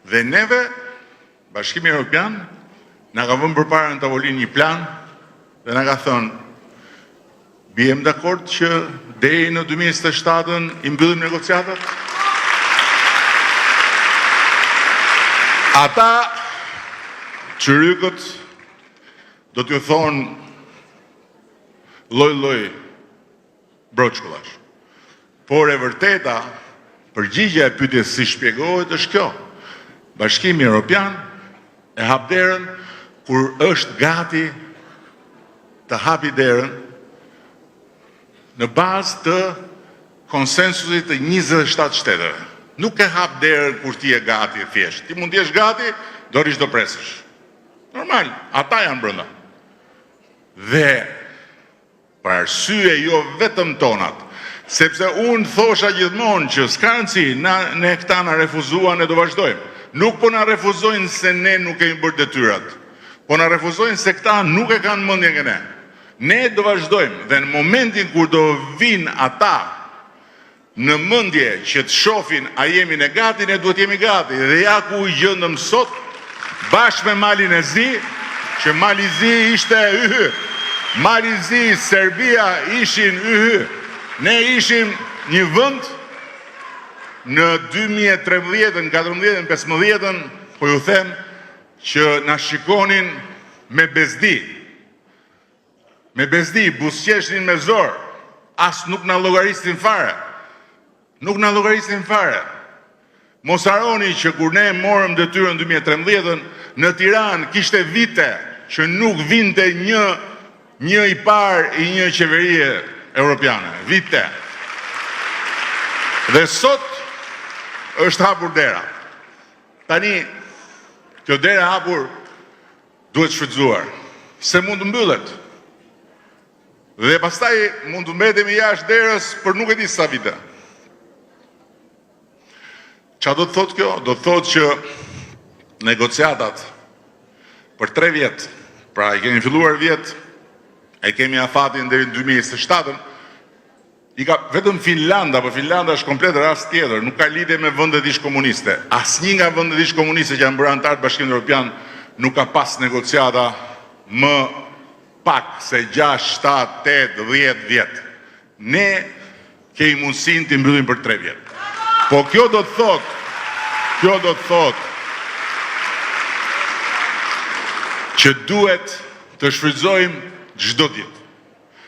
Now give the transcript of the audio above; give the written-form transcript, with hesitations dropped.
Dhe neve, Bashkimi Evropian, na ka vënë përpara në tavolinë një plan dhe na ka thënë, bijem dakord që deri në 2027 i mbyllim negociatat? Ata çyrykët do t'ju thonë lloj broçkullash. Por e vërteta, përgjigjja e pyetjes si shpjegohet është kjo. Bashkimi Evropian e hap derën kur është gati të hapi derën në bazë të konsensusit të 27 shteteve. Nuk e hap derën kur ti je gati thjesht. Ti mund t'jesh gati, do rish do presësh. Normal, ata janë brenda. Dhe për arsye jo vetëm tonat, sepse unë thosha gjithmonë që s'ka rëndësi, ne këta na refuzuan e do vazhdojmë. Nuk po na refuzojnë se ne nuk kemi bërë detyrat, po na refuzojnë se këta nuk e kanë mendjen që ne. Ne do vazhdojmë dhe në momentin kur do vinë ata në mendje që të shohin a jemi ne gati, ne duhet jemi gati. Dhe ja ku i gjendëm sot bashkë me Malin e Zi, që Mali Zi ishte yhy. Mali Zi, Serbia ishin yhy. Ne ishim një vend në 2013, 2014, 2015, po ju them që na shikonin me bezdi. Me bezdi, buzëqeshnin me zor, as nuk na llogarisnin fare. Nuk na llogarisnin fare. Mos harroni që kur ne morëm detyrën 2013, në Tiranë kishte vite që nuk vinte një i parë i një qeverie europiane. Vite. Dhe sot është hapur dera. Tani, kjo dera hapur duhet shfrytzuar, se mund të mbyllet. Dhe pastaj mund të mbetemi jashtë derës për nuk e di sa vite. Qa do të thot kjo? Do të thot që negociatat për 3 vjetë, pra i kemi filluar vjetë, e kemi afatin deri në 2027, i ka vetëm Finlanda, për Finlanda është komplet rast tjetër, nuk ka lidhje me vendet ish komuniste. Asnjë nga vendet ish komuniste që janë bërë antar të Bashkimit Evropian nuk ka pas negociata më pak se 6, 7, 8, 10 vjetë. Ne kemi mundësinë të mbyllim për 3 vjetë. Po kjo do të thot që duhet të shfrytëzojmë çdo ditë.